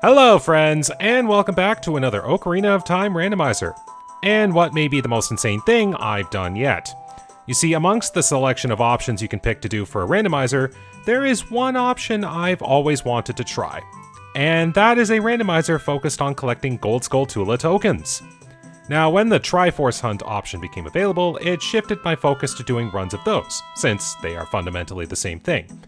Hello friends, and welcome back to another Ocarina of Time Randomizer, and what may be the most insane thing I've done yet. You see, amongst the selection of options you can pick to do for a randomizer, there is one option I've always wanted to try, and that is a randomizer focused on collecting gold Skulltula tokens. Now, when the Troforce Hunt option became available, it shifted my focus to doing runs of those, since they are fundamentally the same thing.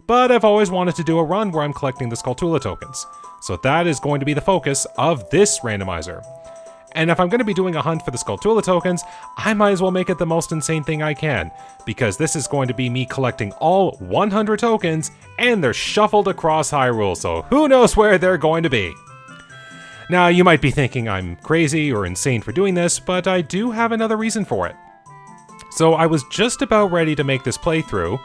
But I've always wanted to do a run where I'm collecting the Skulltula tokens, so that is going to be the focus of this randomizer. And if I'm going to be doing a hunt for the Skulltula tokens, I might as well make it the most insane thing I can, because this is going to be me collecting all 100 tokens, and they're shuffled across Hyrule, so who knows where they're going to be. Now, you might be thinking I'm crazy or insane for doing this, but I do have another reason for it. So I was just about ready to make this playthrough,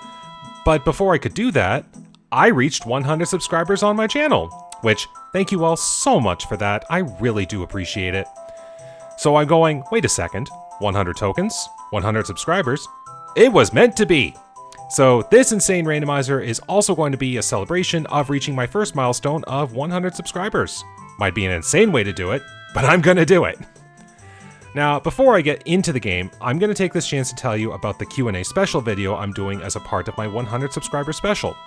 but before I could do that, I reached 100 subscribers on my channel, which, thank you all so much for that, I really do appreciate it. So I'm going, wait a second, 100 tokens, 100 subscribers, it was meant to be! So this insane randomizer is also going to be a celebration of reaching my first milestone of 100 subscribers. Might be an insane way to do it, but I'm gonna do it! Now, before I get into the game, I'm going to take this chance to tell you about the Q&A special video I'm doing as a part of my 100 subscriber special.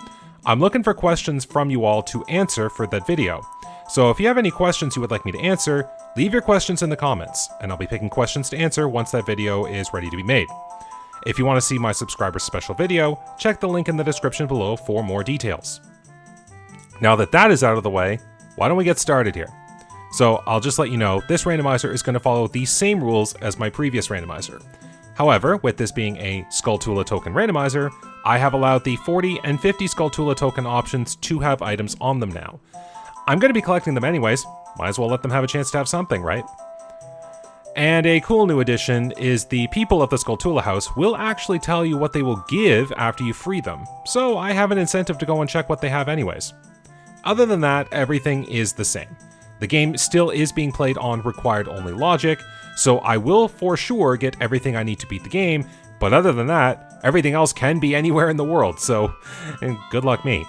I'm looking for questions from you all to answer for that video. So if you have any questions you would like me to answer, leave your questions in the comments, and I'll be picking questions to answer once that video is ready to be made. If you want to see my subscriber special video, check the link in the description below for more details. Now that that is out of the way, why don't we get started here? So I'll just let you know, this randomizer is going to follow the same rules as my previous randomizer. However, with this being a Skulltula token randomizer, I have allowed the 40 and 50 Skulltula token options to have items on them now. I'm going to be collecting them anyways, might as well let them have a chance to have something, right? And a cool new addition is the people of the Skulltula house will actually tell you what they will give after you free them, so I have an incentive to go and check what they have anyways. Other than that, everything is the same. The game still is being played on required only logic, so I will for sure get everything I need to beat the game, but other than that, everything else can be anywhere in the world, so good luck me.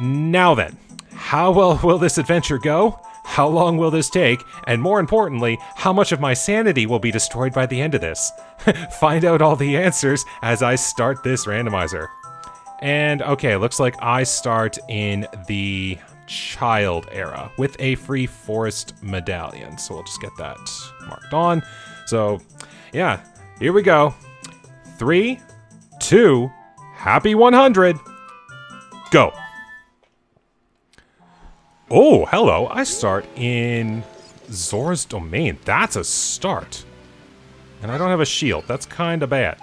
Now then, how well will this adventure go? How long will this take? And more importantly, how much of my sanity will be destroyed by the end of this? Find out all the answers as I start this randomizer. And okay, looks like I start in the child era with a free forest medallion, so we'll just get that marked on. So yeah, here we go. 3, 2, happy 100, go. Oh, hello, I start in Zora's Domain. That's a start. And I don't have a shield, that's kinda bad.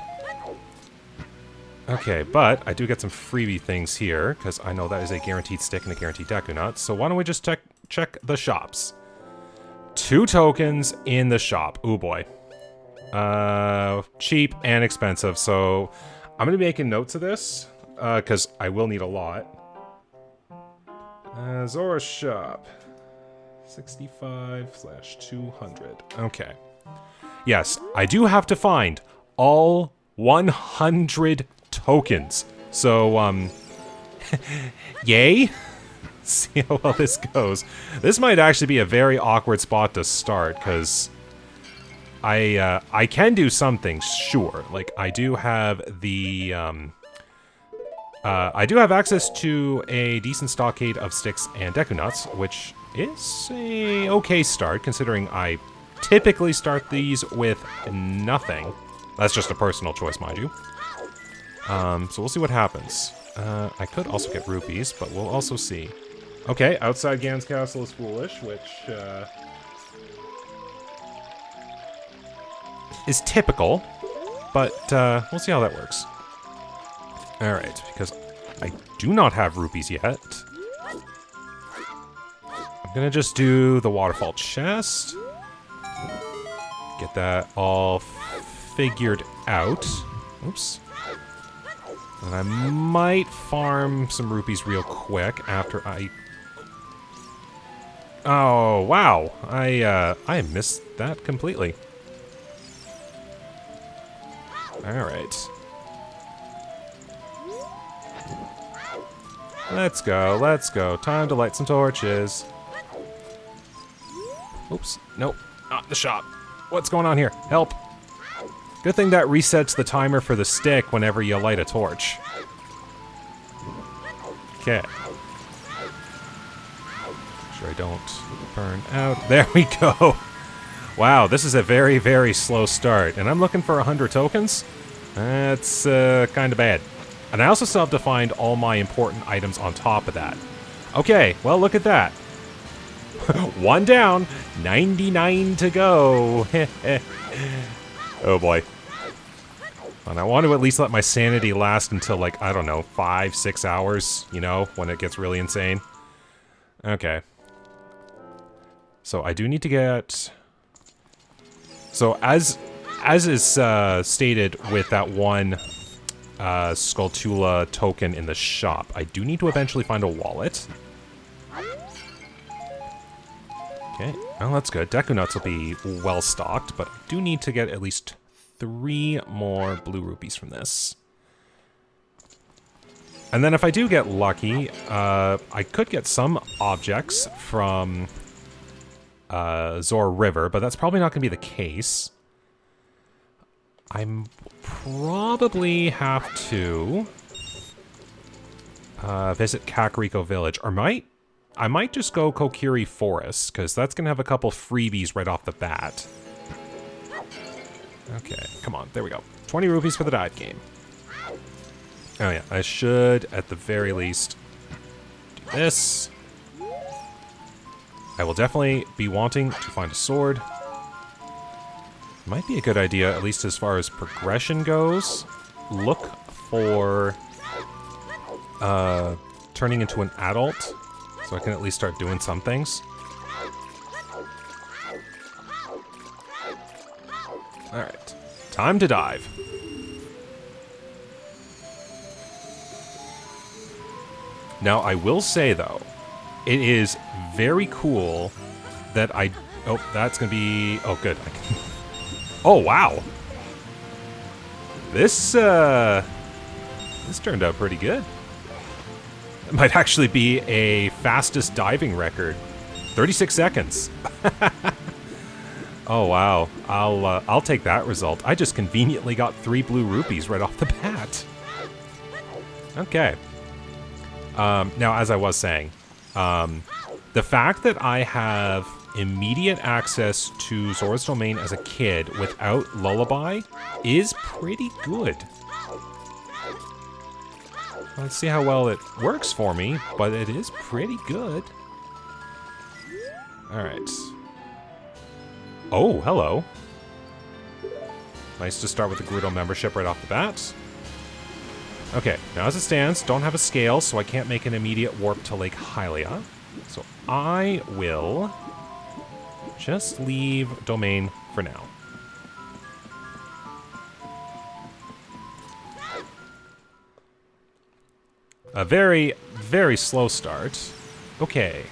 Okay, but I do get some freebie things here, because I know that is a guaranteed stick and a guaranteed Deku Nut, so why don't we just check the shops. 2 tokens in the shop. Ooh boy. Cheap and expensive, so I'm going to be making notes of this, because I will need a lot. Zora's shop. 65/200. Okay. Yes, I do have to find all 100 tokens. So, yay? See how well this goes. This might actually be a very awkward spot to start, because I can do some things, sure. Like, I do have the, I do have access to a decent stockade of sticks and Deku Nuts, which is a okay start, considering I typically start these with nothing. That's just a personal choice, mind you. So we'll see what happens. I could also get rupees, but we'll also see. Okay, outside Ganon's castle is foolish, which is typical, but we'll see how that works. Alright, because I do not have rupees yet. I'm gonna just do the waterfall chest. Get that all figured out. Oops. And I might farm some rupees real quick after I... Oh, wow. I missed that completely. Alright. Let's go, let's go. Time to light some torches. Oops, nope, not the shop. What's going on here? Help. Good thing that resets the timer for the stick whenever you light a torch. Okay. Sure I don't burn out. There we go. Wow, this is a very, very slow start. And I'm looking for 100 tokens? That's kind of bad. And I also still have to find all my important items on top of that. Okay, well, look at that. One down, 99 to go. Oh boy. And I want to at least let my sanity last until, like, I don't know, 5-6 hours, you know, when it gets really insane. Okay. So I do need to get... So as is stated with that one Skulltula token in the shop, I do need to eventually find a wallet. Okay, well that's good. Deku Nuts will be well stocked, but I do need to get at least 3 more blue rupees from this. And then if I do get lucky, I could get some objects from Zor River, but that's probably not going to be the case. I'm probably have to visit Kakariko Village, or I might just go Kokiri Forest, because that's going to have a couple freebies right off the bat. Okay, come on, there we go. 20 rupees for the dive game. Oh yeah, I should, at the very least, do this. I will definitely be wanting to find a sword. Might be a good idea, at least as far as progression goes. Look for turning into an adult, so I can at least start doing some things. Alright, time to dive. Now, I will say, though, it is very cool that I... Oh, that's gonna be... Oh, good. Oh, wow. This turned out pretty good. It might actually be a fastest diving record. 36 seconds. Oh, wow. I'll take that result. I just conveniently got 3 blue rupees right off the bat. Okay. Now, as I was saying, the fact that I have immediate access to Zora's Domain as a kid without Lullaby is pretty good. Let's see how well it works for me, but it is pretty good. Alright. Oh, hello. Nice to start with the Gerudo membership right off the bat. Okay, now as it stands, don't have a scale, so I can't make an immediate warp to Lake Hylia. So I will just leave Domain for now. A very, very slow start. Okay.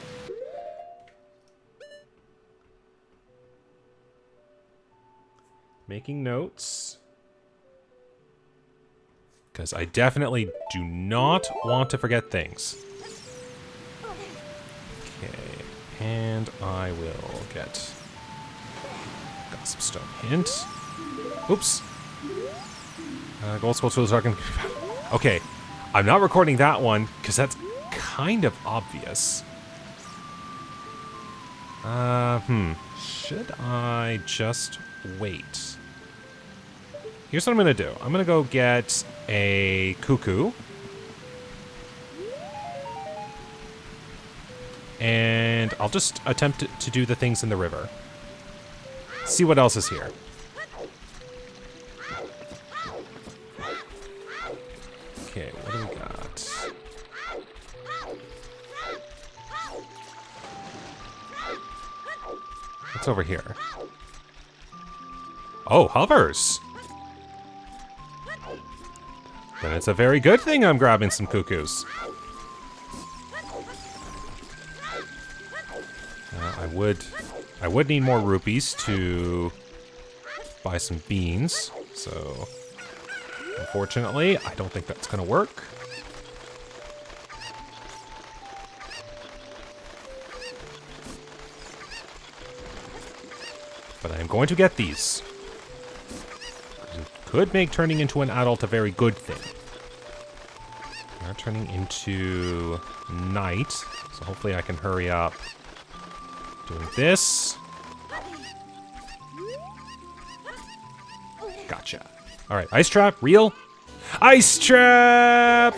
Making notes. Because I definitely do not want to forget things. Okay, and I will get Gossip Stone Hint. Oops. Gold Skull Tools are going to... Okay, I'm not recording that one, because that's kind of obvious. Should I just wait? Here's what I'm going to do. I'm going to go get a Cuckoo. And I'll just attempt to do the things in the river. See what else is here. Okay, what do we got? What's over here? Oh, hovers! Then it's a very good thing I'm grabbing some cuckoos. I would need more rupees to buy some beans, so unfortunately, I don't think that's gonna work. But I am going to get these. It could make turning into an adult a very good thing. Now turning into night, so hopefully I can hurry up doing this. Gotcha. Alright, ice trap, real? Ice trap!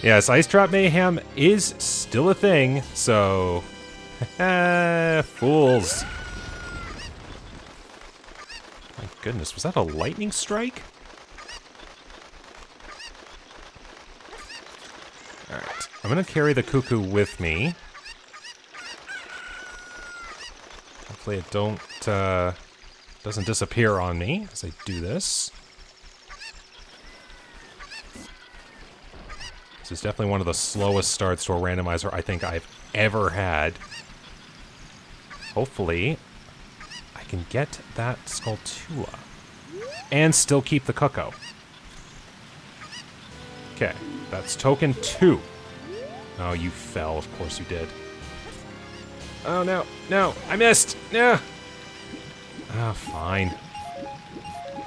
Yes, ice trap mayhem is still a thing, so... fools. My goodness, was that a lightning strike? Alright, I'm gonna carry the cuckoo with me. Hopefully it doesn't disappear on me as I do this. This is definitely one of the slowest starts to a randomizer I think I've ever had. Hopefully, I can get that Skulltula. And still keep the Cuckoo. Okay, that's token 2. Oh, you fell. Of course you did. Oh, no. No, I missed. No. Ah, fine.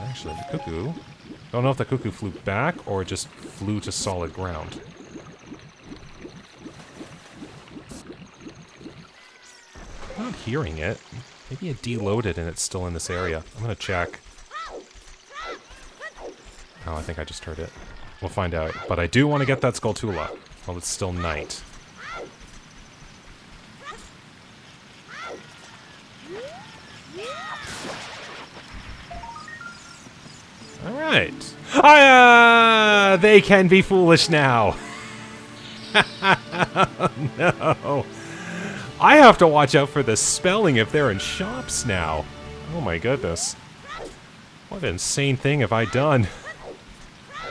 Actually, the Cuckoo... Don't know if the Cuckoo flew back or just flew to solid ground. I'm not hearing it. Maybe it deloaded and it's still in this area. I'm gonna check. Oh, I think I just heard it. We'll find out. But I do want to get that Skulltula while it's still night. Alright. They can be foolish now. No. I have to watch out for the spelling if they're in shops now. Oh my goodness. What an insane thing have I done?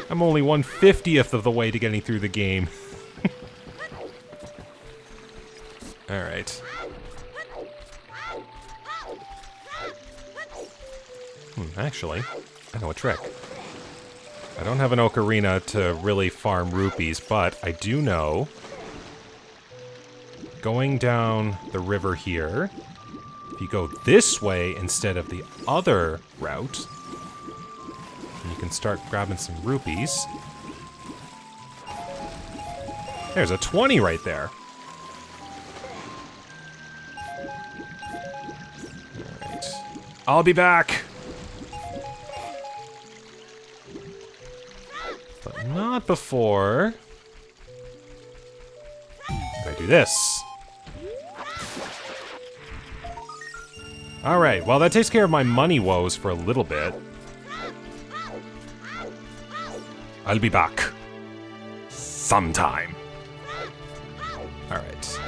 I'm only 1/50th of the way to getting through the game. Alright. Actually, I know a trick. I don't have an ocarina to really farm rupees, but I do know... Going down the river here, if you go this way instead of the other route, you can start grabbing some rupees. There's a 20 right there. Alright. I'll be back! But not before I do this. Alright, well that takes care of my money woes for a little bit. I'll be back. Sometime. Alright.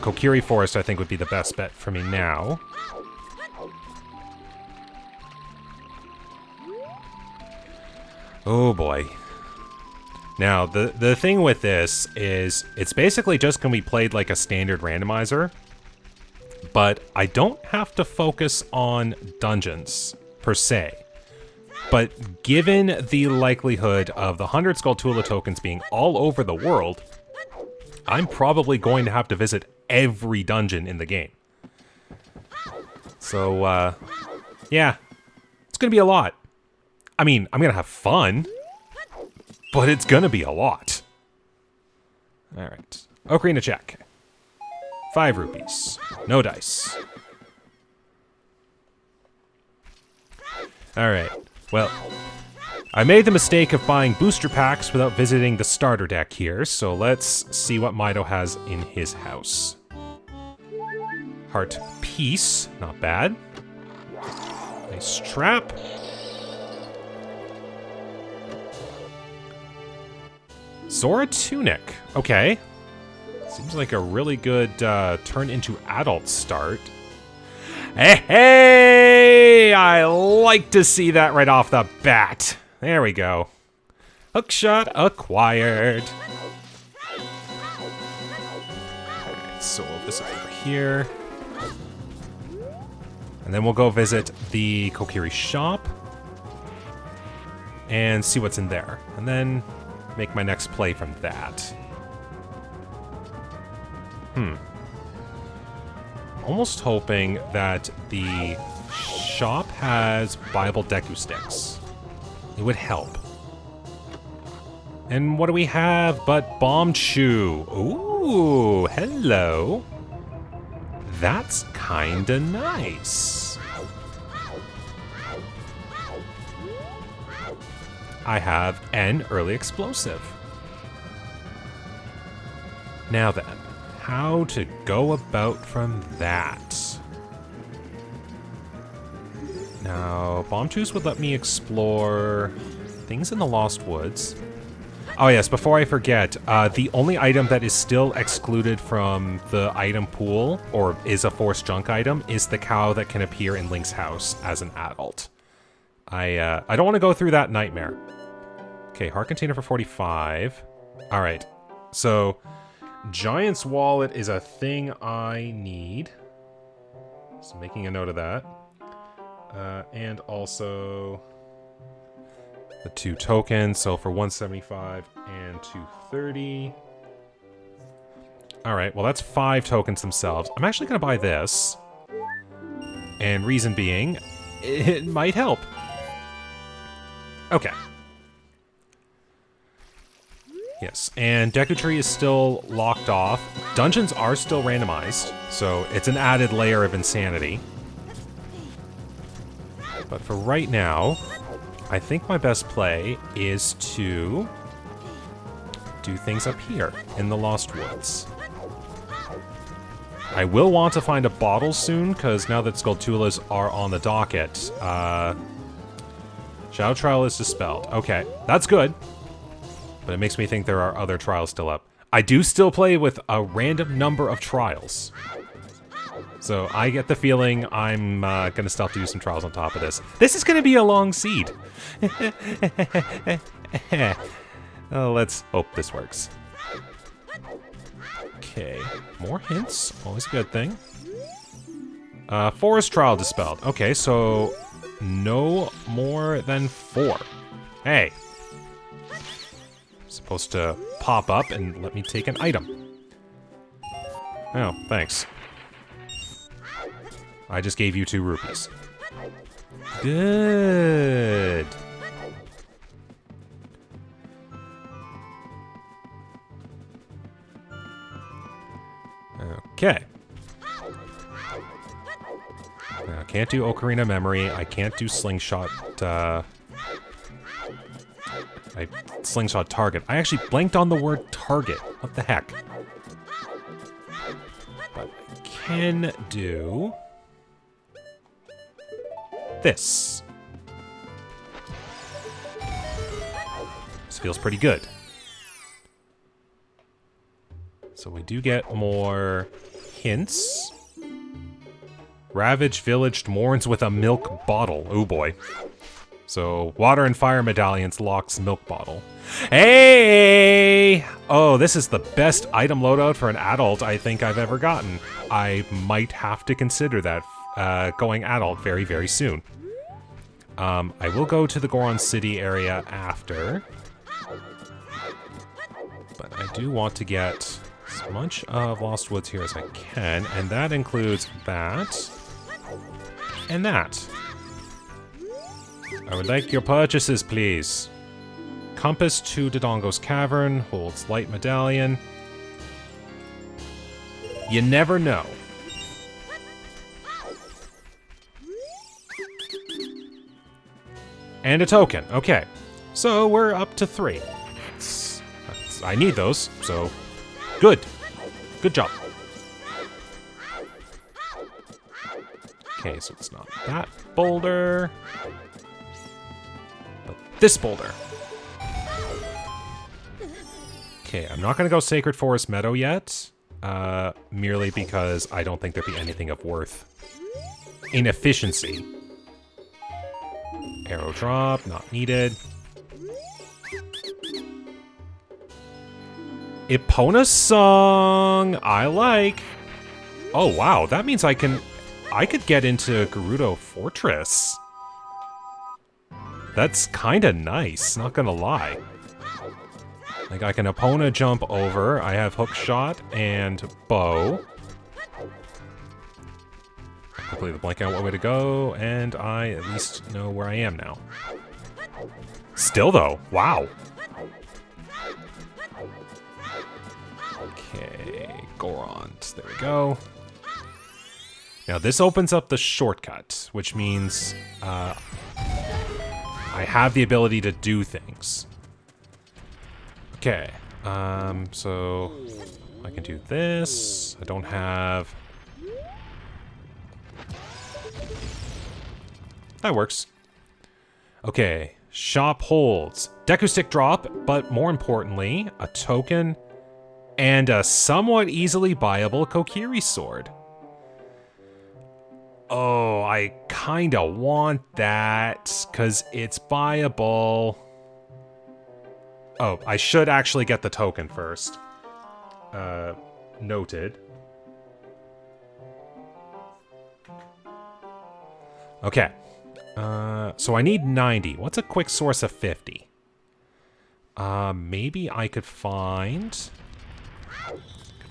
Kokiri Forest I think would be the best bet for me now. Oh boy. Now, the thing with this is it's basically just going to be played like a standard randomizer. But I don't have to focus on dungeons, per se. But given the likelihood of the 100 Skulltula tokens being all over the world, I'm probably going to have to visit every dungeon in the game. So, yeah. It's going to be a lot. I mean, I'm going to have fun, but it's going to be a lot. Alright. Ocarina check. 5 rupees. No dice. Alright. Well, I made the mistake of buying booster packs without visiting the starter deck here, so let's see what Mido has in his house. Heart Piece. Not bad. Nice trap. Zora Tunic. Okay. Seems like a really good turn into adult start. Hey, hey! I like to see that right off the bat. There we go. Hookshot acquired. Alright, so we'll visit over here. And then we'll go visit the Kokiri shop. And see what's in there. And then make my next play from that. almost hoping that the shop has Bible Deku sticks. It would help. And what do we have but Bomb Chew? Ooh, hello. That's kinda nice. I have an early explosive. Now then, how to go about from that? Now, Bomb Chews would let me explore things in the Lost Woods. Oh yes, before I forget, the only item that is still excluded from the item pool, or is a forced junk item, is the cow that can appear in Link's house as an adult. I don't want to go through that nightmare. Okay, heart container for 45. Alright, so Giant's Wallet is a thing I need. So making a note of that. And also the 2 tokens, so for 175 and 230. Alright, well that's 5 tokens themselves. I'm actually going to buy this. And reason being, it might help. Okay. Yes, and Deku Tree is still locked off. Dungeons are still randomized, so it's an added layer of insanity. But for right now, I think my best play is to do things up here in the Lost Woods. I will want to find a bottle soon, because now that Skulltulas are on the docket, Shadow Trial is dispelled. Okay, that's good. But it makes me think there are other trials still up. I do still play with a random number of trials. So I get the feeling I'm going to still have to do some trials on top of this. This is going to be a long seed. Oh, let's hope this works. Okay, more hints. Always a good thing. Forest trial dispelled. Okay, so no more than 4. Hey. Supposed to pop up and let me take an item. Oh, thanks. I just gave you 2 rupees. Good. Okay. Now, I can't do Ocarina Memory. I can't do Slingshot, Slingshot Target. I actually blanked on the word target. What the heck? But I can do this. This feels pretty good. So we do get more hints. Ravaged Village mourns with a milk bottle. Oh boy. So, Water and Fire Medallions locks milk bottle. Hey! Oh, this is the best item loadout for an adult I think I've ever gotten. I might have to consider that going adult very, very soon. I will go to the Goron City area after. But I do want to get as much of Lost Woods here as I can, and that includes that and that. I would like your purchases, please. Compass to Dodongo's Cavern, holds Light Medallion. You never know. And a token, okay. So we're up to 3. I need those, so good. Good job. Okay, so it's not that boulder. This boulder. Okay, I'm not gonna go Sacred Forest Meadow yet, merely because I don't think there'd be anything of worth in efficiency. Arrow drop, not needed. Epona song, I like. Oh wow, that means I could get into Gerudo Fortress. That's kinda nice, not gonna lie. Like, I can Epona jump over, I have hook shot and bow. completely blank out what way to go, and I at least know where I am now. Still though, wow. Okay, Goront, there we go. Now this opens up the shortcut, which means I have the ability to do things. Okay, so I can do this. I don't have... That works. Okay, shop holds Deku Stick drop, but more importantly, a token and a somewhat easily buyable Kokiri sword. Oh, I kinda want that, because it's buyable. Oh, I should actually get the token first. Noted. Okay. So I need 90. What's a quick source of 50? Maybe I could find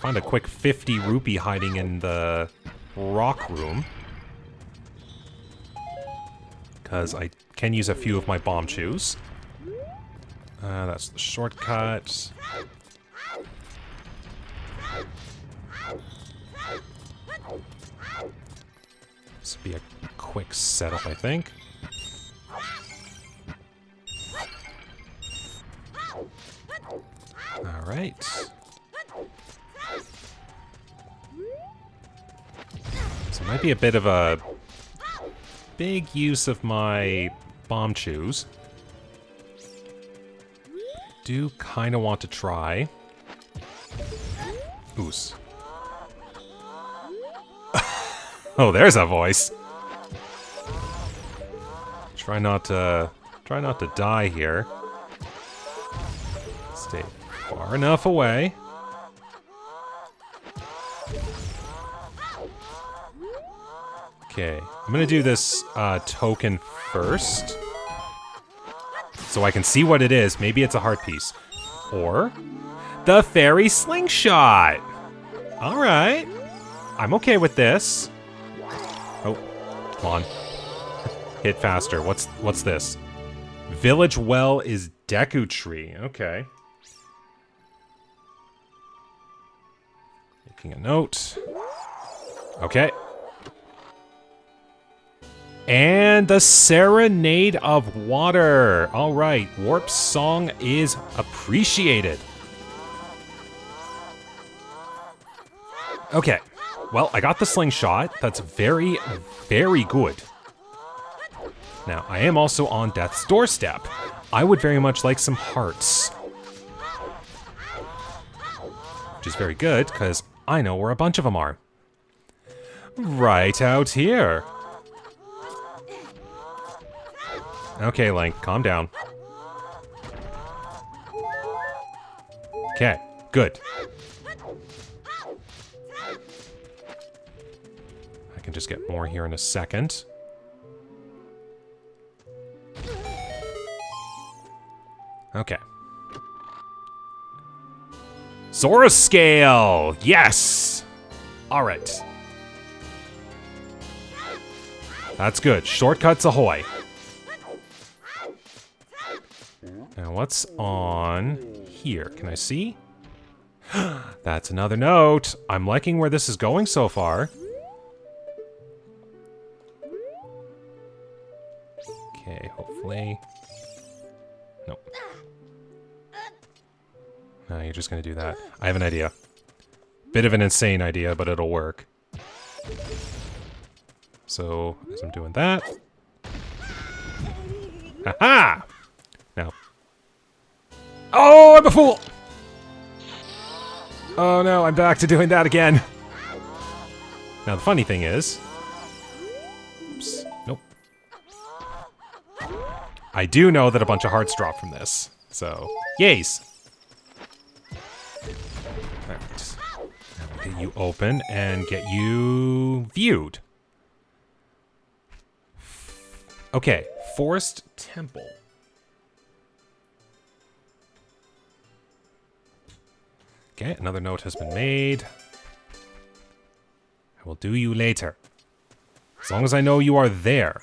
a quick 50 rupee hiding in the rock room. Because I can use a few of my bomb chews. That's the shortcut. This would be a quick setup, I think. Alright. So it might be a bit of a big use of my bomb chews. Do kind of want to try. Oos. Oh, there's a voice. Try not to die here. Stay far enough away. Okay, I'm gonna do this token first, so I can see what it is. Maybe it's a heart piece, or the fairy slingshot. All right, I'm okay with this. Oh, come on, hit faster. What's this? Village well is Deku tree. Okay. Making a note. Okay. And the Serenade of Water. All right, Warp's song is appreciated. Okay, well, I got the slingshot. That's very, very good. Now, I am also on death's doorstep. I would very much like some hearts. Which is very good, because I know where a bunch of them are. Right out here. Okay, Link, calm down. Okay, good. I can just get more here in a second. Okay. Zora Scale! Yes! Alright. That's good. Shortcuts ahoy. Now what's on here? Can I see? That's another note. I'm liking where this is going so far. Okay, hopefully. Nope. No, you're just gonna do that. I have an idea. Bit of an insane idea, but it'll work. So, as I'm doing that... Ha-ha! Now. Oh, I'm a fool! Oh no, I'm back to doing that again. Now, the funny thing is... Oops. Nope. I do know that a bunch of hearts drop from this. So, yays! Alright. Now we'll get you open and get you viewed. Okay, Forest Temple. Okay, another note has been made. I will do you later. As long as I know you are there.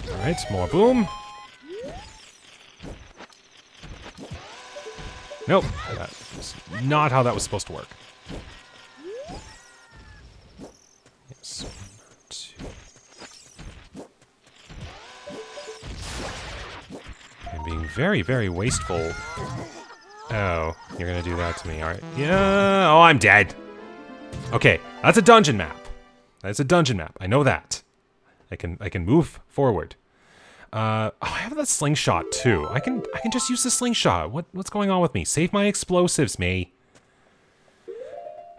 Alright, more boom. Nope, that's not how that was supposed to work. Yes, 1, 2. I'm being very, very wasteful. Oh, you're gonna do that to me, alright. Yeah, oh, I'm dead. Okay, that's a dungeon map. That's a dungeon map, I know that. I can move forward. Oh, I have that slingshot too. I can just use the slingshot. What's going on with me? Save my explosives, me.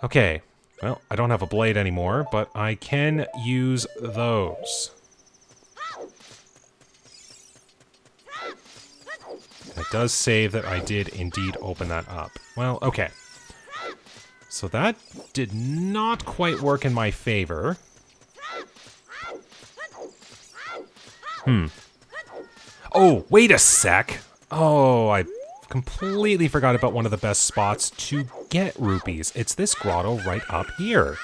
Okay. Well, I don't have a blade anymore, but I can use those. It does save that I did indeed open that up. Well, okay. So that did not quite work in my favor. Oh, wait a sec. Oh, I completely forgot about one of the best spots to get rupees. It's this grotto right up here.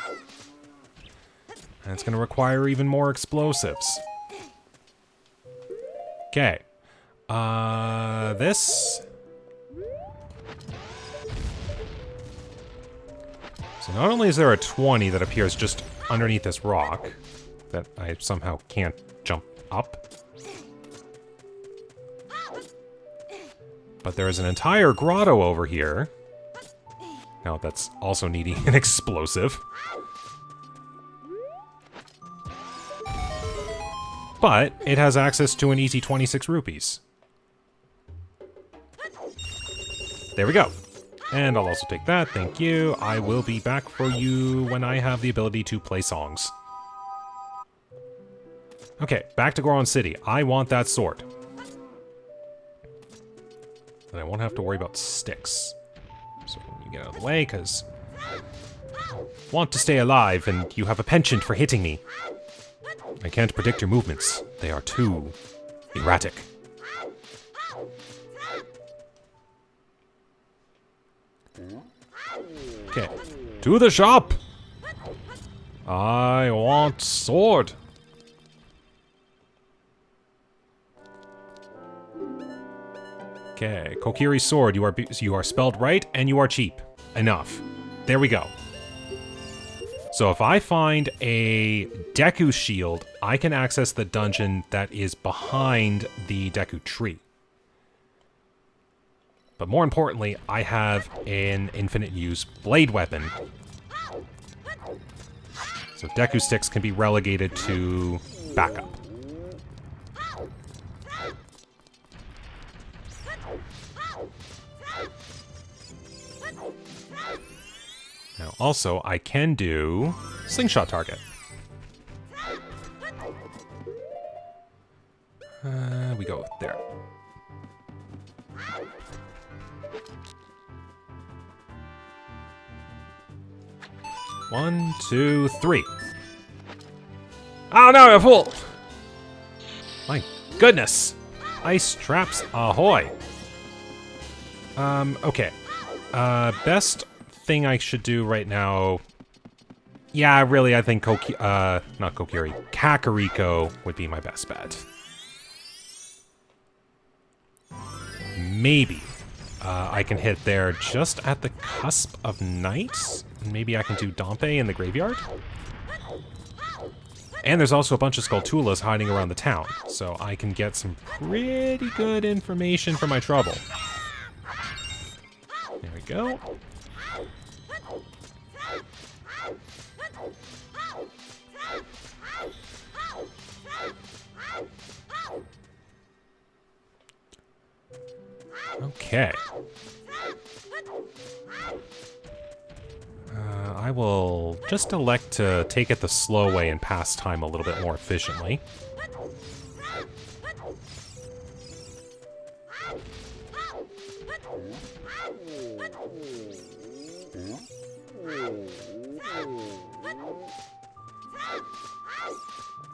And it's going to require even more explosives. Okay. This. So not only is there a 20 that appears just underneath this rock that I somehow can't jump up, but there is an entire grotto over here. Now that's also needing an explosive. But it has access to an easy 26 rupees. There we go. And I'll also take that, thank you. I will be back for you when I have the ability to play songs. Okay, back to Goron City. I want that sword. Then I won't have to worry about sticks. So you get out of the way, because I want to stay alive, and you have a penchant for hitting me. I can't predict your movements. They are too erratic. Okay, to the shop! I want sword. Okay, Kokiri sword. You are spelled right, and you are cheap. Enough. There we go. So if I find a Deku shield, I can access the dungeon that is behind the Deku tree. But more importantly, I have an infinite use blade weapon. So Deku sticks can be relegated to backup. Now, also, I can do slingshot target. We go there. One, two, three. Oh no, a fool! My goodness! Ice traps ahoy! Okay. Best thing I should do right now... Yeah, really, I think not Kokiri. Kakariko would be my best bet. Maybe. I can hit there just at the cusp of night. Maybe I can do Dompe in the graveyard. And there's also a bunch of Skulltulas hiding around the town, so I can get some pretty good information for my trouble. There we go. Okay. I will just elect to take it the slow way and pass time a little bit more efficiently.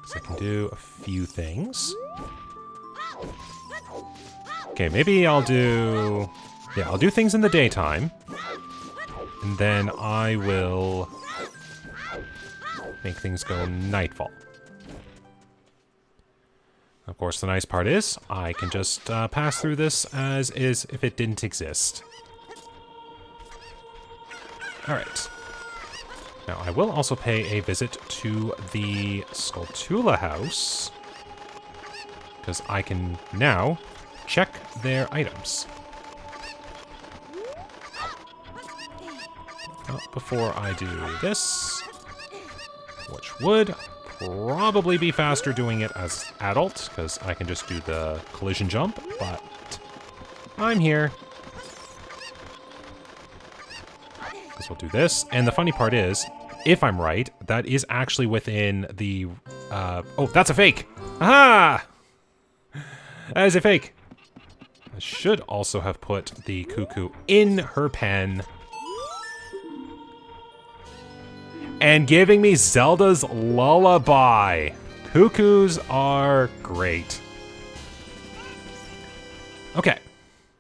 So I can do a few things. Okay, maybe I'll do... Yeah, I'll do things in the daytime. And then I will make things go nightfall. Of course, the nice part is I can just pass through this as is if it didn't exist. Alright. Now, I will also pay a visit to the Skulltula house, because I can now check their items. Before I do this, which would probably be faster doing it as adult, because I can just do the collision jump, but I'm here. Because we'll do this, and the funny part is, if I'm right, that is actually within the, oh, that's a fake! Aha! That is a fake. I should also have put the cuckoo in her pen. And giving me Zelda's Lullaby. Cuckoos are great. Okay,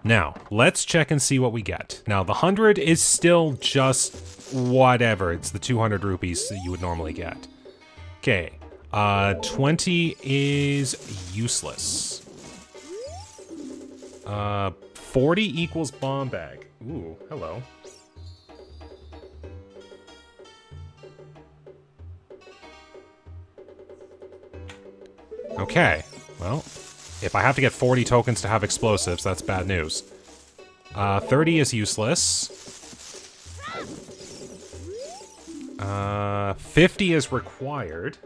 now let's check and see what we get. Now the 100 is still just whatever. It's the 200 rupees that you would normally get. Okay, 20 is useless. 40 equals bomb bag. Ooh, hello. Okay, well, if I have to get 40 tokens to have explosives, that's bad news. 30 is useless. 50 is required.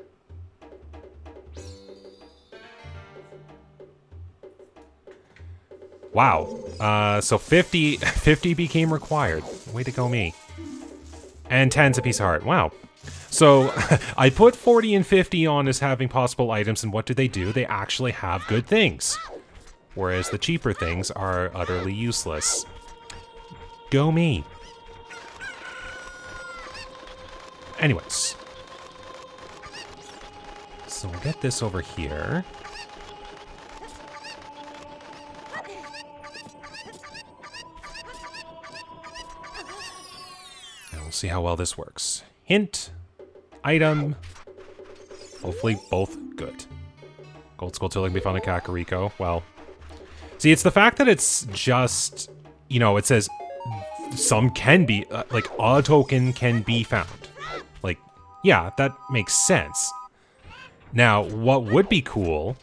Wow. So 50 became required. Way to go me. And 10's a piece of heart. Wow. So, I put 40 and 50 on as having possible items, and what do? They actually have good things. Whereas the cheaper things are utterly useless. Go me. Anyways. So we'll get this over here. And we'll see how well this works. Hint. Item. Hopefully both good. Gold Skulltula can be found in Kakariko. Well, see, it's the fact that it's just, you know, it says some can be, like, a token can be found. Like, yeah, that makes sense. Now, what would be cool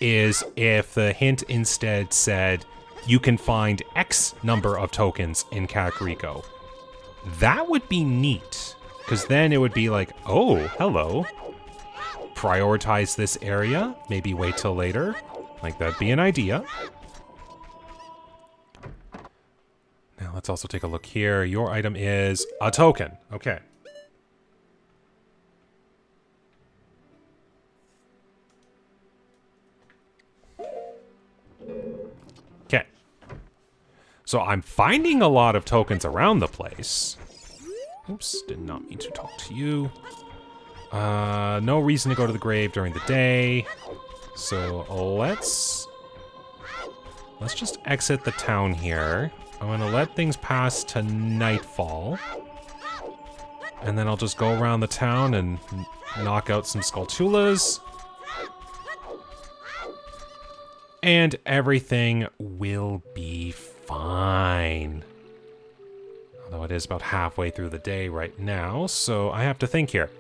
is if the hint instead said you can find X number of tokens in Kakariko. That would be neat. Because then it would be like, oh, hello. Prioritize this area. Maybe wait till later. Like, that'd be an idea. Now, let's also take a look here. Your item is a token. Okay. Okay. So I'm finding a lot of tokens around the place. Oops, did not mean to talk to you. No reason to go to the grave during the day. So let's just exit the town here. I'm gonna let things pass to nightfall. And then I'll just go around the town and knock out some Skulltulas. And everything will be fine. Although it is about halfway through the day right now, so I have to think here.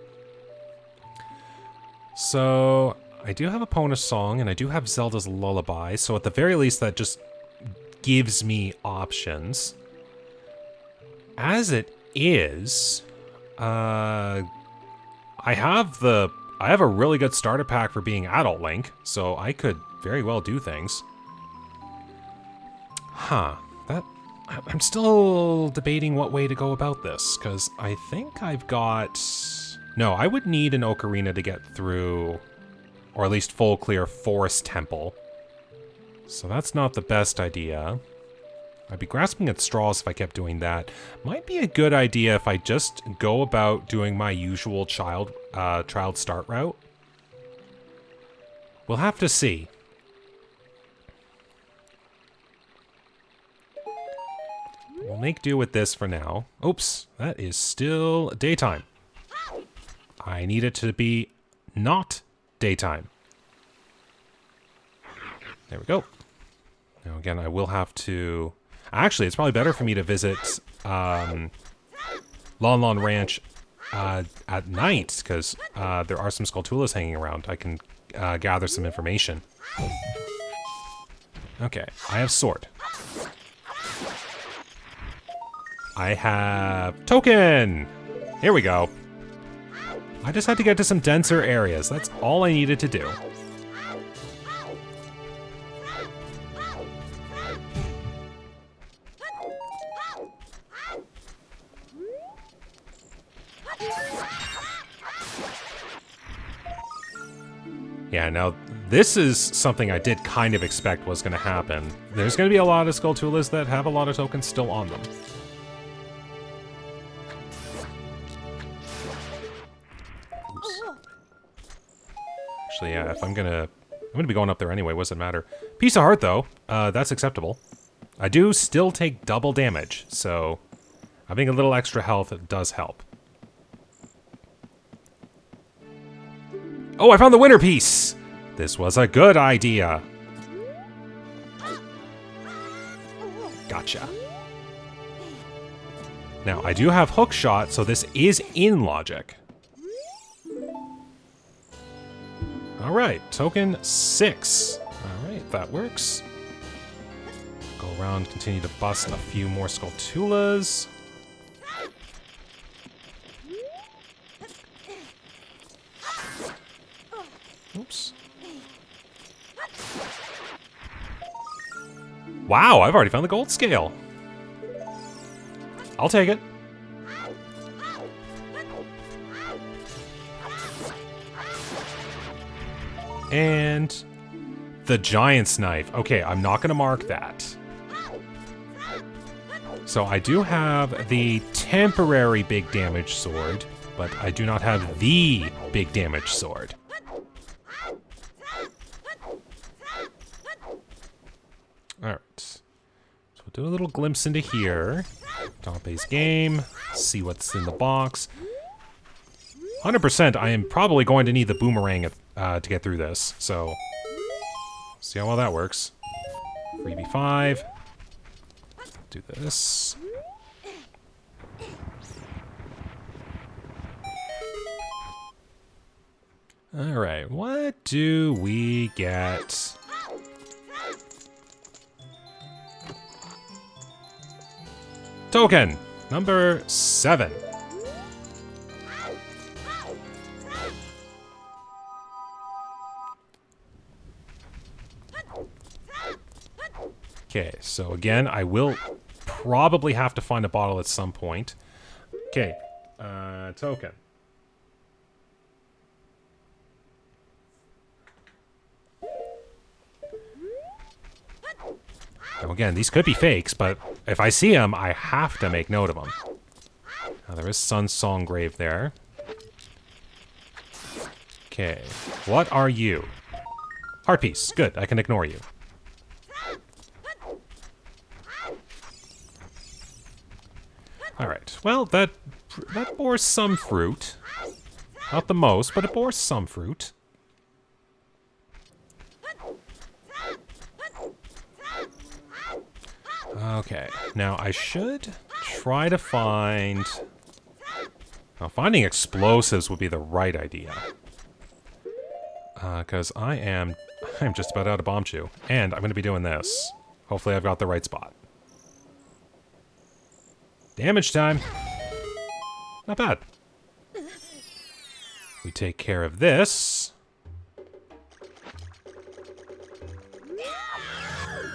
So, I do have a Epona song, and I do have Zelda's Lullaby, so at the very least that just gives me options. As it is, I have a really good starter pack for being Adult Link, so I could very well do things. Huh, I'm still debating what way to go about this, because I think I've got... No, I would need an ocarina to get through, or at least full clear Forest Temple. So that's not the best idea. I'd be grasping at straws if I kept doing that. Might be a good idea if I just go about doing my usual child start route. We'll have to see. make do with this for now. Oops, that is still daytime. I need it to be not daytime. There we go. Now again, I will have to... Actually, it's probably better for me to visit Lon Lon Ranch at night, because there are some Skulltulas hanging around. I can gather some information. Okay, I have sword. I have token! Here we go. I just had to get to some denser areas. That's all I needed to do. Yeah, now this is something I did kind of expect was going to happen. There's going to be a lot of Skulltulas that have a lot of tokens still on them. Oops. Actually, yeah, if I'm gonna be going up there anyway, what does it matter? Piece of heart, though, that's acceptable. I do still take double damage, so having a little extra health does help. Oh, I found the winner piece! This was a good idea. Gotcha. Now, I do have hook shot, so this is in logic. Alright, token 6. Alright, that works. Go around, continue to bust a few more Skulltulas. Oops. Wow, I've already found the gold scale. I'll take it. And the giant's knife. Okay, I'm not going to mark that. So I do have the temporary big damage sword, but I do not have the big damage sword. Alright. So we'll do a little glimpse into here. Dompe's game. See what's in the box. 100% I am probably going to need the boomerang to get through this, so see how well that works. 3v5. Do this. Alright, what do we get? Token number 7. Okay, so again, I will probably have to find a bottle at some point. Okay, token. Now again, these could be fakes, but if I see them, I have to make note of them. Now there is Sun Song Grave there. Okay, what are you? Heart piece. Good, I can ignore you. Alright, well, that bore some fruit. Not the most, but it bore some fruit. Okay, now I should try to find... Now, finding explosives would be the right idea. Because I'm just about out of bomb chew. And I'm going to be doing this. Hopefully I've got the right spot. Damage time. Not bad. We take care of this.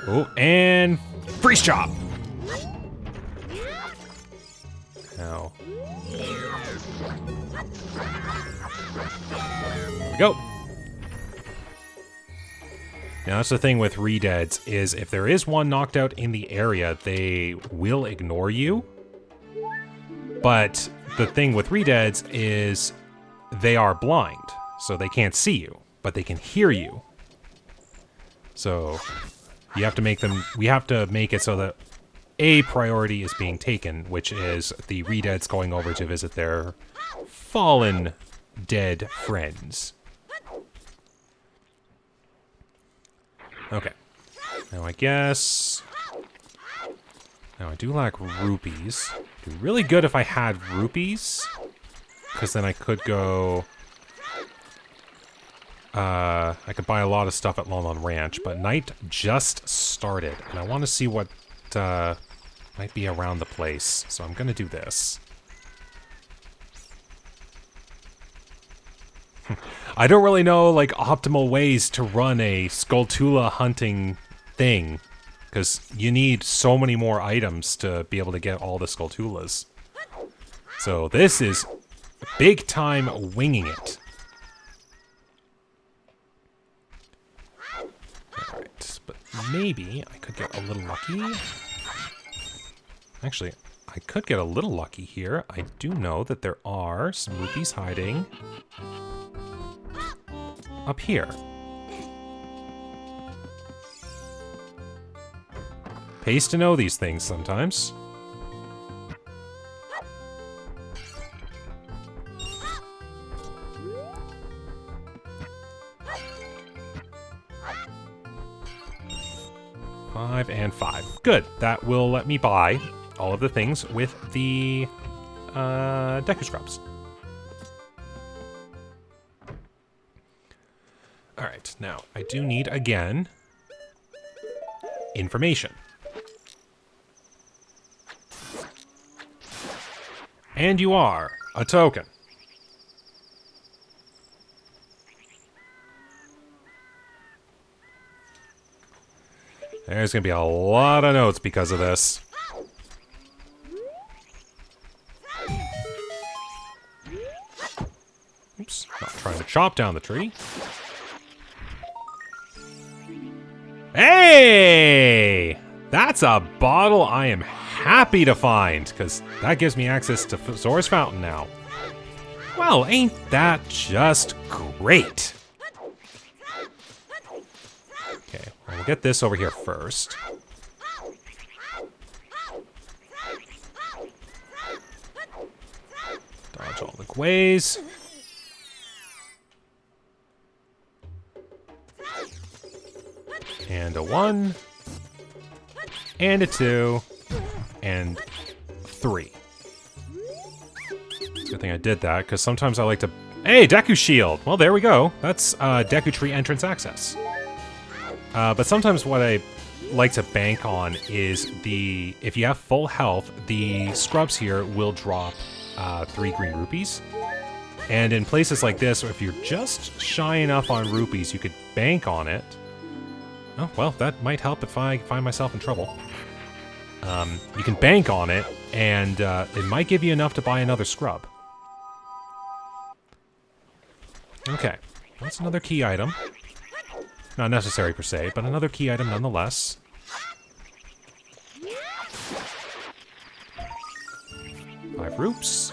Oh, and freeze chop. Now. There we go. Now that's the thing with Redeads, is if there is one knocked out in the area, they will ignore you. But the thing with Redeads is they are blind, so they can't see you, but they can hear you. So you have to make them, we have to make it so that a priority is being taken, which is the Redeads going over to visit their fallen dead friends. Okay. Now I guess... Now I do lack rupees. It'd be really good if I had rupees, because then I could go... I could buy a lot of stuff at Lon Lon Ranch, but night just started, and I want to see what might be around the place, so I'm gonna do this. I don't really know, like, optimal ways to run a Skulltula hunting thing, because you need so many more items to be able to get all the Skulltulas. So this is big time winging it. Alright, but maybe I could get a little lucky. Actually, I could get a little lucky here. I do know that there are some rupees hiding up here. Pays to know these things sometimes. Five and 5. Good. That will let me buy all of the things with the Deku Scrubs. Alright, now, I do need, again, information. And you are a token. There's gonna be a lot of notes because of this. Oops, not trying to chop down the tree. Hey! That's a bottle I am happy to find, because that gives me access to Zora's Fountain now. Well, ain't that just great? Okay, well, we'll get this over here first. Dodge all the ways. And a 1. And a 2. And 3. It's a good thing I did that, because sometimes I like to... Hey, Deku Shield! Well, there we go. That's Deku Tree entrance access. But sometimes what I like to bank on is the... If you have full health, the scrubs here will drop 3 green rupees. And in places like this, if you're just shy enough on rupees, you could bank on it. Oh, well, that might help if I find myself in trouble. You can bank on it, and it might give you enough to buy another scrub. Okay, that's another key item. Not necessary per se, but another key item nonetheless. Five roops.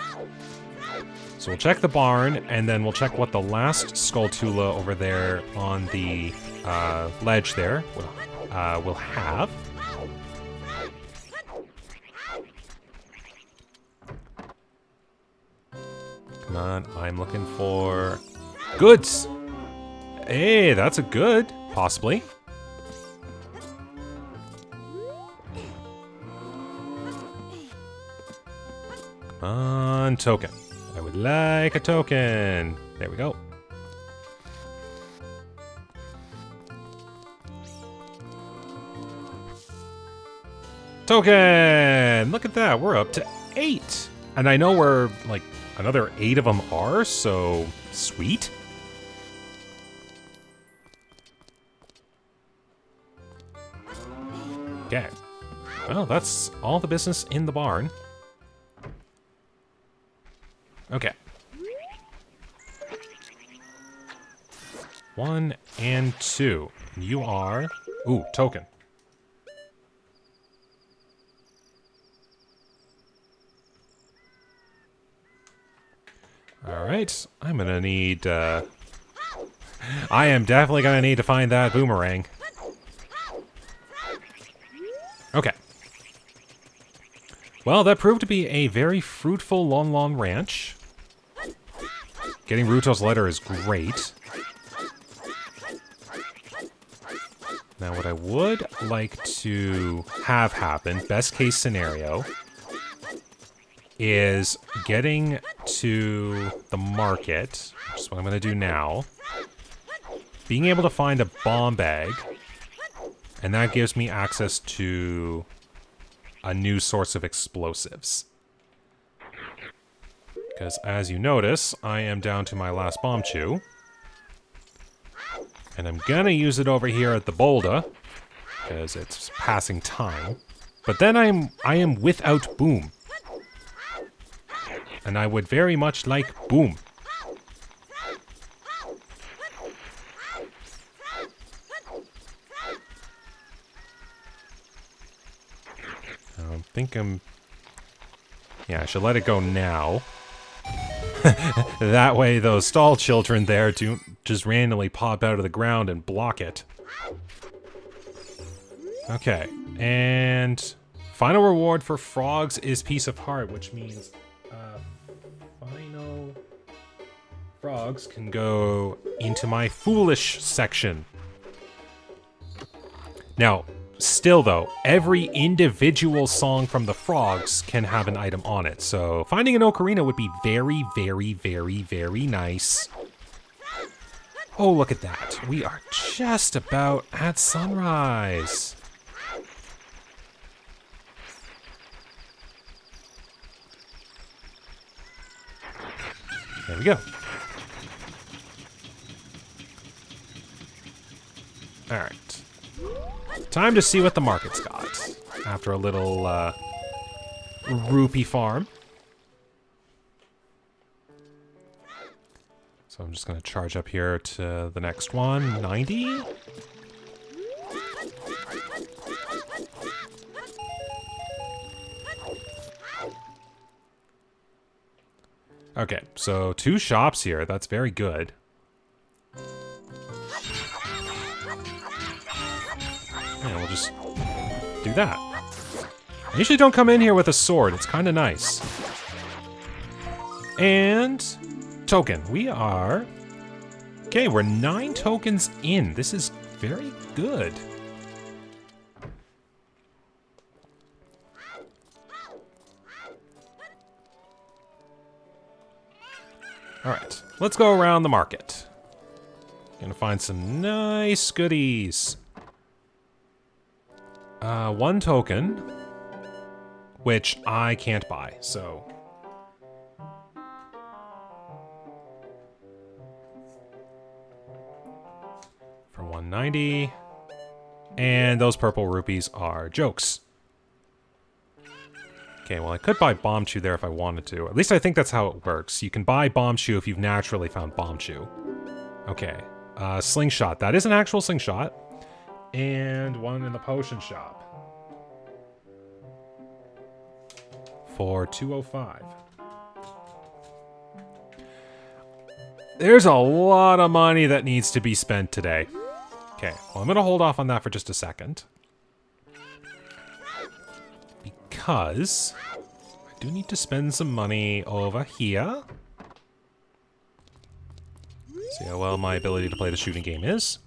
So we'll check the barn, and then we'll check what the last Skulltula over there on the ledge there will have. Come on, I'm looking for goods. Hey, that's a good, possibly. Come on, token. I would like a token. There we go. Token! Look at that, we're up to 8. And I know we're, like, another 8 of them are, so sweet. Okay. Well, that's all the business in the barn. Okay. 1 and 2. You are... Ooh, token. Alright, I'm gonna need, I am definitely gonna need to find that boomerang. Okay. Well, that proved to be a very fruitful Lon Lon Ranch. Getting Ruto's letter is great. Now, what I would like to have happen, best case scenario, is getting to the market, which is what I'm going to do now, being able to find a bomb bag, and that gives me access to a new source of explosives. Because as you notice, I am down to my last bomb chew. And I'm gonna use it over here at the boulder, because it's passing time. But then I am without boom. And I would very much like boom. I think yeah, I should let it go now. That way those stall children there don't just randomly pop out of the ground and block it. Okay, and final reward for frogs is Piece of Heart, which means final frogs can go into my foolish section. Now, still though, every individual song from the frogs can have an item on it, so finding an ocarina would be very, very, very, very nice. Oh, look at that. We are just about at sunrise. There we go. Alright. Time to see what the market's got. After a little, rupee farm. So I'm just going to charge up here to the next one. 90? Okay, so 2 shops here. That's very good. Yeah, we'll just do that. I usually don't come in here with a sword. It's kind of nice. And token. We are... Okay, we're 9 tokens in. This is very good. Alright, let's go around the market. Gonna find some nice goodies. 1 token, which I can't buy, so... For 190. And those purple rupees are jokes. Okay, well I could buy Bomb Chew there if I wanted to. At least I think that's how it works. You can buy Bomb Chew if you've naturally found Bomb Chew. Okay. Slingshot. That is an actual slingshot. And 1 in the potion shop. For 205. There's a lot of money that needs to be spent today. Okay, well I'm going to hold off on that for just a second. Because I do need to spend some money over here. See how well my ability to play the shooting game is.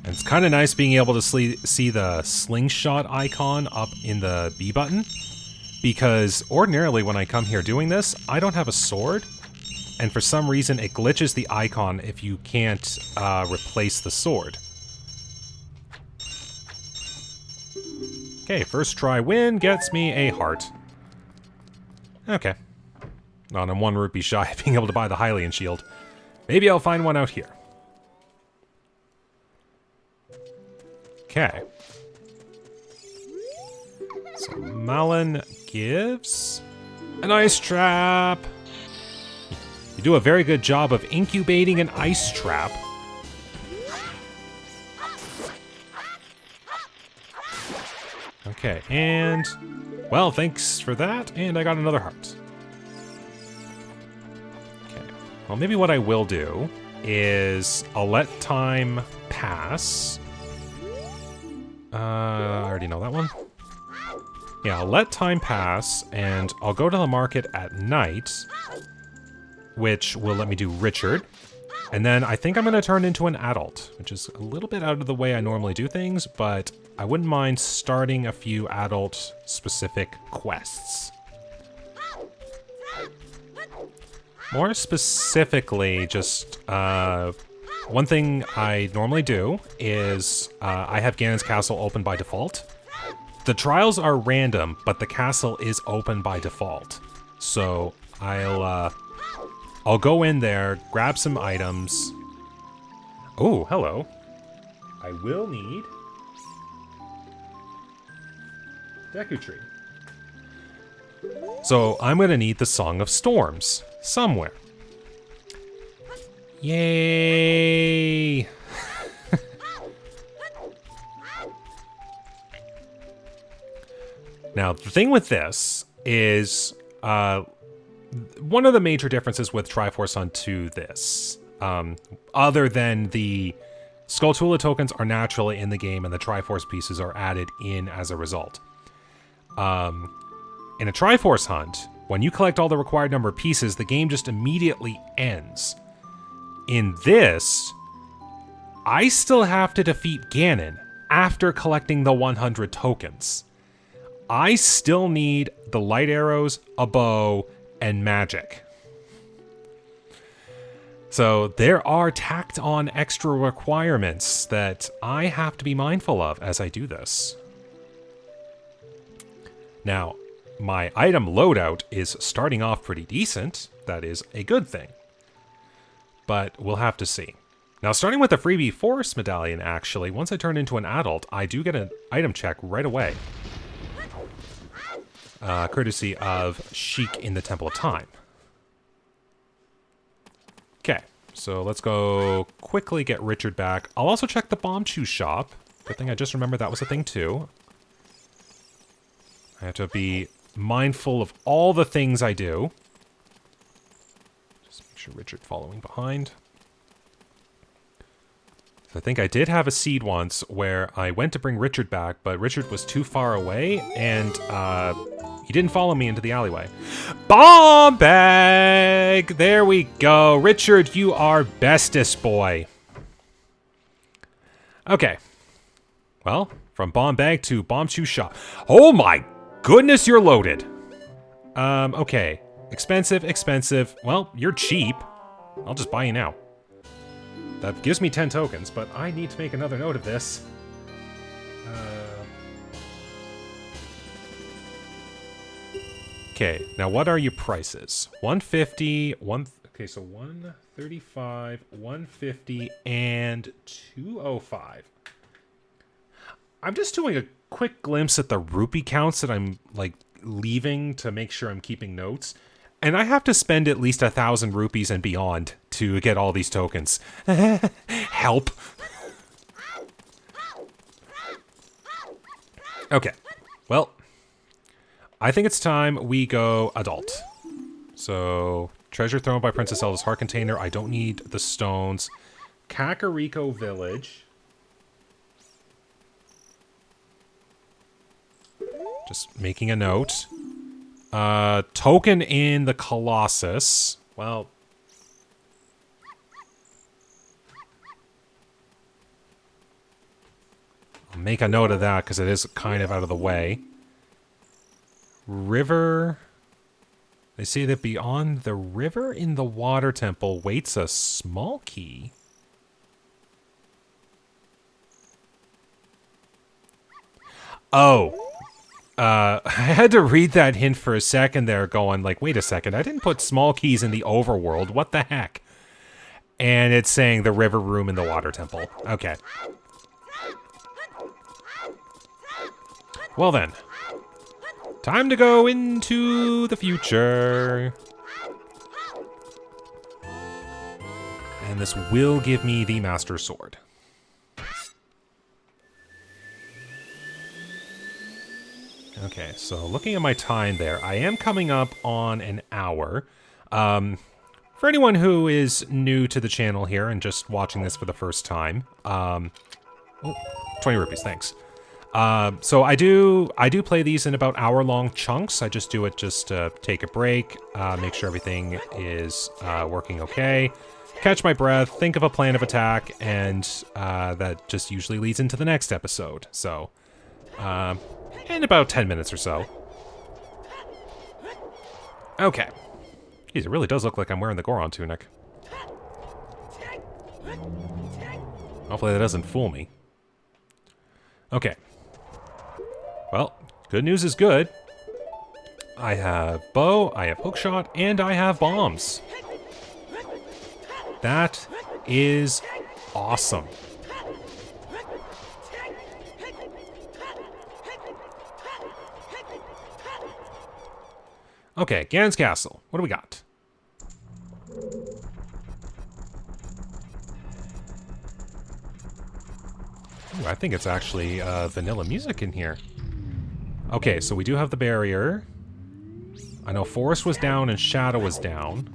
And it's kind of nice being able to see the slingshot icon up in the B button. Because ordinarily when I come here doing this, I don't have a sword. And for some reason it glitches the icon if you can't replace the sword. Okay, first try win gets me a heart. Okay. Not I'm 1 rupee shy of being able to buy the Hylian shield. Maybe I'll find one out here. Okay. So Malin gives an ice trap. You do a very good job of incubating an ice trap. Okay, and... Well, thanks for that, and I got another heart. Okay, well maybe what I will do is I'll let time pass. I already know that one. Yeah, I'll let time pass, and I'll go to the market at night, which will let me do Richard. And then I think I'm going to turn into an adult, which is a little bit out of the way I normally do things, but I wouldn't mind starting a few adult-specific quests. More specifically, just one thing I normally do is I have Ganon's castle open by default. The trials are random, but the castle is open by default. So I'll go in there, grab some items. Oh, hello. I will need Deku Tree. So I'm going to need the Song of Storms somewhere. Yay! Now, the thing with this is one of the major differences with Troforce Hunt to this, other than the Skulltula tokens are naturally in the game and the Triforce pieces are added in as a result. In a Triforce Hunt, when you collect all the required number of pieces, the game just immediately ends. In this, I still have to defeat Ganon after collecting the 100 tokens. I still need the light arrows, a bow, and magic. So there are tacked on extra requirements that I have to be mindful of as I do this. Now, my item loadout is starting off pretty decent. That is a good thing. But we'll have to see. Now, starting with the freebie force medallion, actually, once I turn into an adult, I do get an item check right away. Courtesy of Sheik in the Temple of Time. Okay, so let's go quickly get Richard back. I'll also check the Bomb Chew shop. Good thing I just remembered that was a thing too. I have to be mindful of all the things I do. Just make sure Richard following behind. I think I did have a seed once where I went to bring Richard back, but Richard was too far away, and he didn't follow me into the alleyway. Bomb bag! There we go. Richard, you are bestest boy. Okay. Well, from bomb bag to bomb chew shop. Oh my goodness, you're loaded. Okay. Expensive, expensive. Well, you're cheap. I'll just buy you now. That gives me 10 tokens, but I need to make another note of this. Okay, now what are your prices? 150, okay, so 135, 150, and 205. I'm just doing a quick glimpse at the rupee counts that I'm, like, leaving to make sure I'm keeping notes. And I have to spend at least 1,000 rupees and beyond to get all these tokens. Help. Okay. Well, I think it's time we go adult. So, treasure thrown by Princess Zelda's heart container. I don't need the stones. Kakariko Village. Just making a note. Token in the Colossus. Well, I'll make a note of that because it is kind of out of the way. River. They say that beyond the river in the water temple waits a small key. Oh. I had to read that hint for a second there going like, wait a second, I didn't put small keys in the overworld, what the heck? And it's saying the river room in the water temple. Okay. Well then. Time to go into the future. And this will give me the Master Sword. Okay, so looking at my time there, I am coming up on an hour. For anyone who is new to the channel here and just watching this for the first time, oh, 20 rupees, thanks. So I do play these in about hour-long chunks. I just do it just to take a break, make sure everything is working okay, catch my breath, think of a plan of attack, and that just usually leads into the next episode. So, in about 10 minutes or so. Okay. Geez, it really does look like I'm wearing the Goron tunic. Hopefully that doesn't fool me. Okay. Well, good news is good. I have bow, I have hookshot, and I have bombs. That is awesome. Okay, Ganon's Castle. What do we got? Ooh, I think it's actually vanilla music in here. Okay, so we do have the barrier. I know Forest was down and Shadow was down.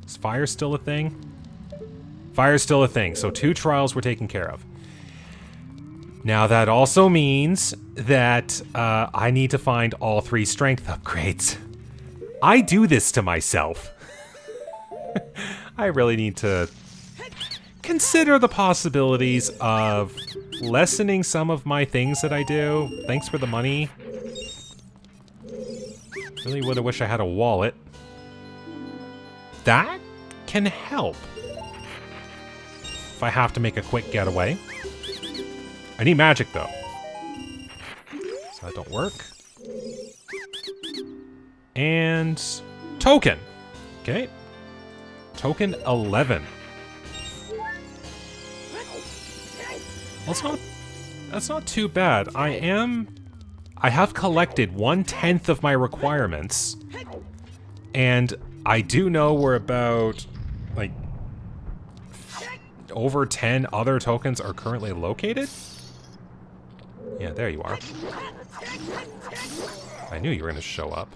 Is fire still a thing? Fire's still a thing, so 2 trials were taken care of. Now that also means that I need to find all 3 strength upgrades. I do this to myself. I really need to consider the possibilities of lessening some of my things that I do. Thanks for the money. Really would have wished I had a wallet. That can help. If I have to make a quick getaway. I need magic, though. So that don't work. And token. Okay. Token 11. Well, that's not too bad. I have collected 1/10 of my requirements. And I do know we're about, like, over 10 other tokens are currently located. Yeah, there you are. I knew you were going to show up.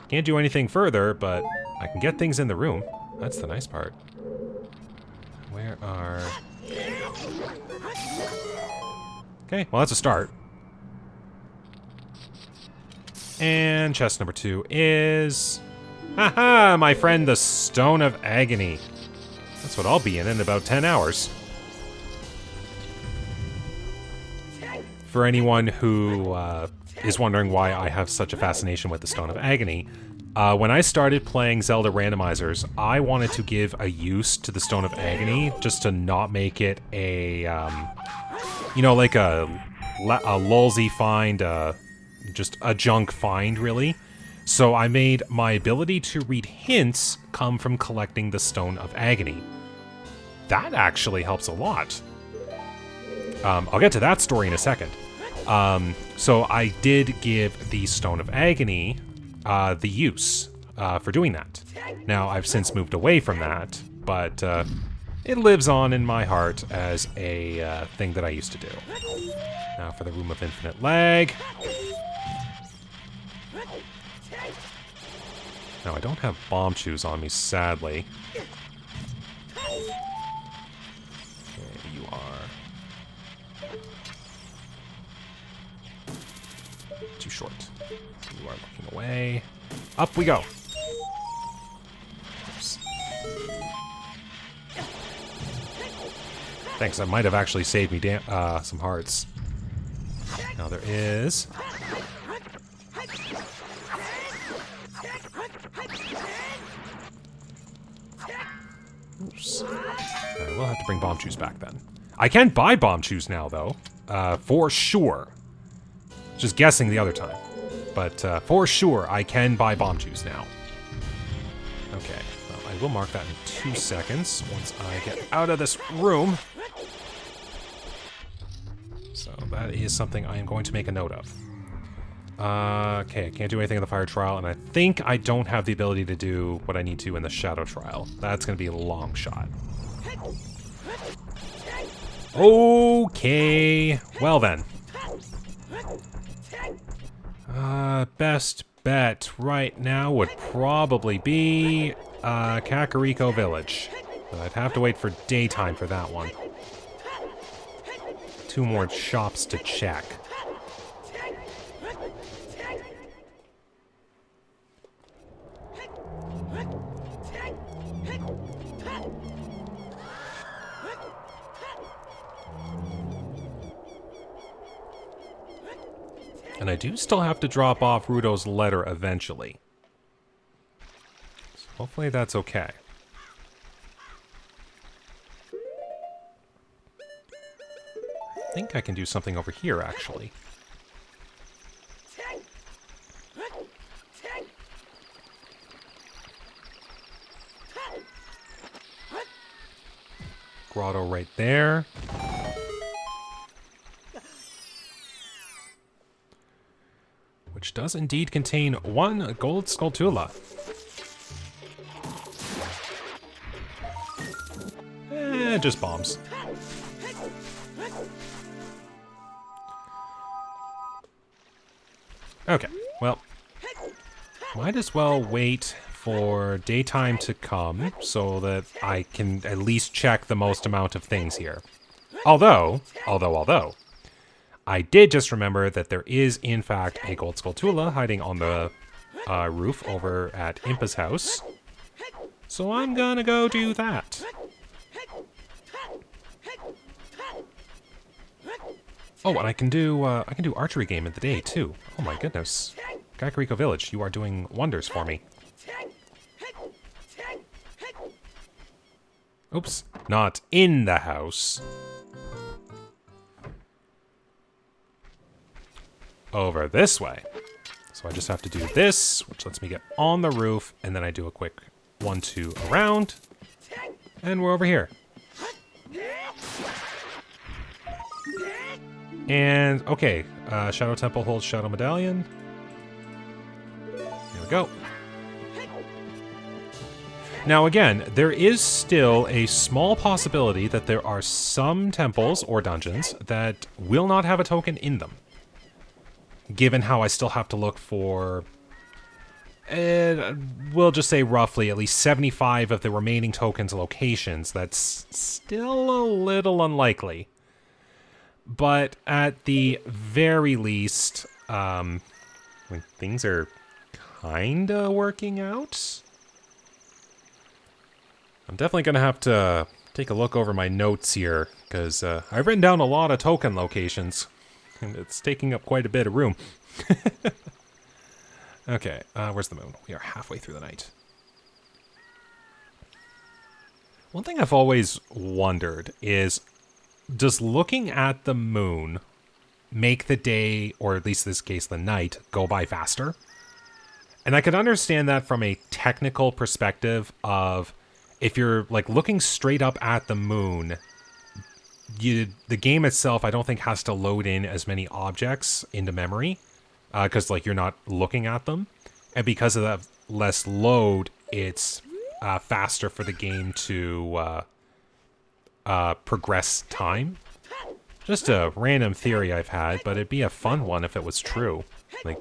Can't do anything further, but I can get things in the room. That's the nice part. Where are... Okay, well, that's a start. And chest number 2 is... Haha, my friend, the Stone of Agony. That's what I'll be in about 10 hours. For anyone who is wondering why I have such a fascination with the Stone of Agony, when I started playing Zelda randomizers, I wanted to give a use to the Stone of Agony, just to not make it a, you know, like a lulzy find, just a junk find, really. So I made my ability to read hints come from collecting the Stone of Agony. That actually helps a lot. I'll get to that story in a second. So I did give the Stone of Agony the use for doing that. Now, I've since moved away from that, but it lives on in my heart as a thing that I used to do. Now for the Room of Infinite Lag. Now, I don't have bomb shoes on me, sadly. Okay, you are... too short. You are looking away. Up we go! Oops. Thanks, that might have actually saved me some hearts. Now there is... Oops. We'll have to bring bomb shoes back then. I can buy bomb shoes now, though. For sure. Just guessing the other time. But for sure, I can buy bomb shoes now. Okay. Well, I will mark that in 2 seconds once I get out of this room. So that is something I am going to make a note of. Okay, I can't do anything in the fire trial, and I think I don't have the ability to do what I need to in the shadow trial. That's going to be a long shot. Okay, well then. Best bet right now would probably be Kakariko Village. But I'd have to wait for daytime for that one. 2 more shops to check. And I do still have to drop off Rudo's letter eventually. So hopefully that's okay. I think I can do something over here, actually. Grotto right there. Which does indeed contain one gold Skulltula. Just bombs. Okay, well, might as well wait for daytime to come so that I can at least check the most amount of things here. Although, I did just remember that there is, in fact, a gold Skulltula hiding on the roof over at Impa's house. So I'm gonna go do that. Oh, and I can do archery game in the day too. Oh my goodness, Kakariko Village, you are doing wonders for me. Oops, not in the house. Over this way. So I just have to do this, which lets me get on the roof, and then I do a quick 1-2 around, and we're over here. And, okay, Shadow Temple holds Shadow Medallion. There we go. Now again, there is still a small possibility that there are some temples or dungeons that will not have a token in them. Given how I still have to look for, we'll just say roughly at least 75 of the remaining tokens locations, that's still a little unlikely. But at the very least, when things are kinda working out, I'm definitely gonna have to take a look over my notes here, because I've written down a lot of token locations, and it's taking up quite a bit of room. Okay, where's the moon? We are halfway through the night. One thing I've always wondered is, does looking at the moon make the day, or at least in this case the night, go by faster? And I could understand that from a technical perspective of, if you're like looking straight up at the moon, the game itself I don't think has to load in as many objects into memory, because like you're not looking at them, and because of that less load, it's faster for the game to progress time. Just a random theory I've had, but it'd be a fun one if it was true. Like,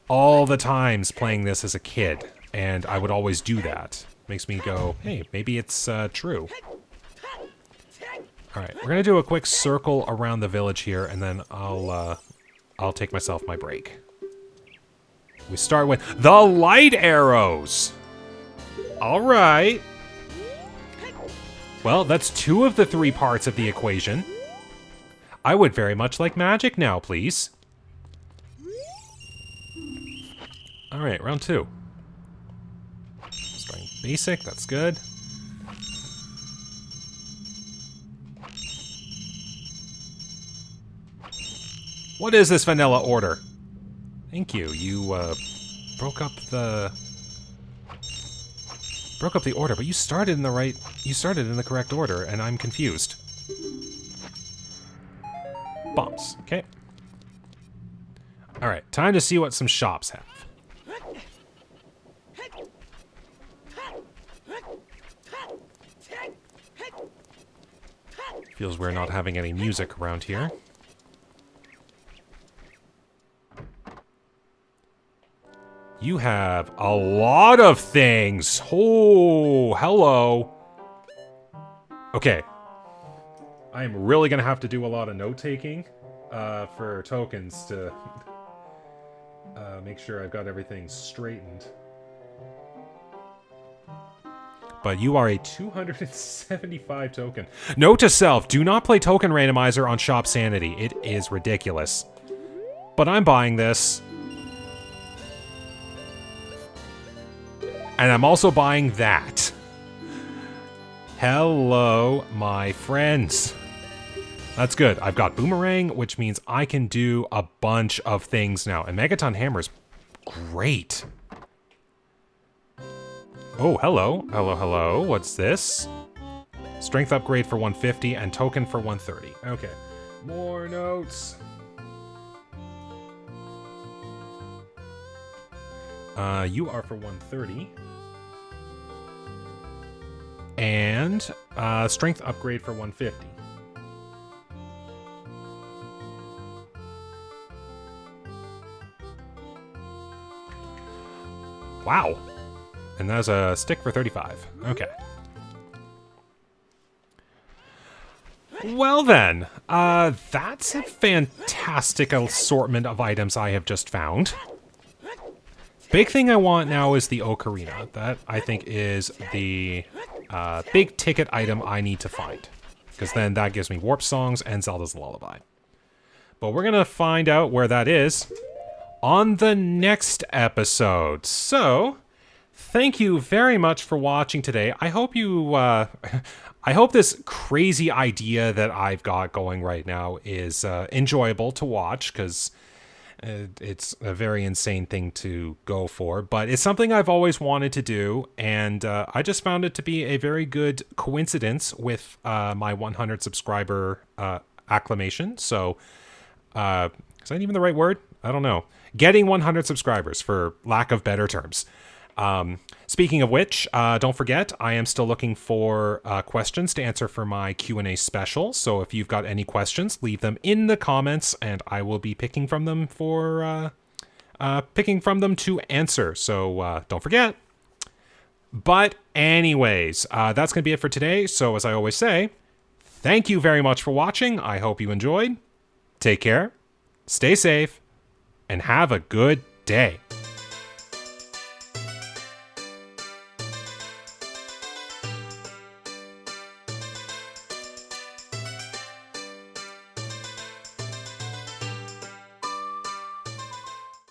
all the times playing this as a kid, and I would always do that. Makes me go, hey, maybe it's true. Alright, we're gonna do a quick circle around the village here, and then I'll take myself my break. We start with the light arrows! Alright. Well, that's 2 of the 3 parts of the equation. I would very much like magic now, please. Alright, round 2. Starting basic, that's good. What is this vanilla order? Thank you. You broke up the order, but you started in the correct order, and I'm confused. Bombs. Okay. All right, time to see what some shops have. Feels we're not having any music around here. You have a lot of things. Oh, hello. Okay. I am really going to have to do a lot of note-taking for tokens to make sure I've got everything straightened. but you are a 275 token. Note to self, do not play Token Randomizer on Shop Sanity. It is ridiculous. But I'm buying this. And I'm also buying that. Hello, my friends. That's good. I've got Boomerang, which means I can do a bunch of things now. And Megaton Hammer's great. Oh, hello. Hello, hello. What's this? Strength upgrade for 150 and token for 130. Okay. More notes. You are for 130. And strength upgrade for 150. Wow. And that's a stick for 35. Okay. Well then, that's a fantastic assortment of items I have just found. Big thing I want now is the Ocarina. That, I think, is the big ticket item I need to find. Because then that gives me Warp Songs and Zelda's Lullaby. But we're going to find out where that is on the next episode. So, thank you very much for watching today. I hope you, I hope this crazy idea that I've got going right now is enjoyable to watch, because it's a very insane thing to go for, but it's something I've always wanted to do, and I just found it to be a very good coincidence with my 100 subscriber acclamation. So, is that even the right word? I don't know. Getting 100 subscribers, for lack of better terms. Speaking of which, don't forget, I am still looking for questions to answer for my Q&A special. So if you've got any questions, leave them in the comments, and I will be picking from them to answer. So don't forget. But anyways, that's going to be it for today. So as I always say, thank you very much for watching. I hope you enjoyed. Take care, stay safe, and have a good day.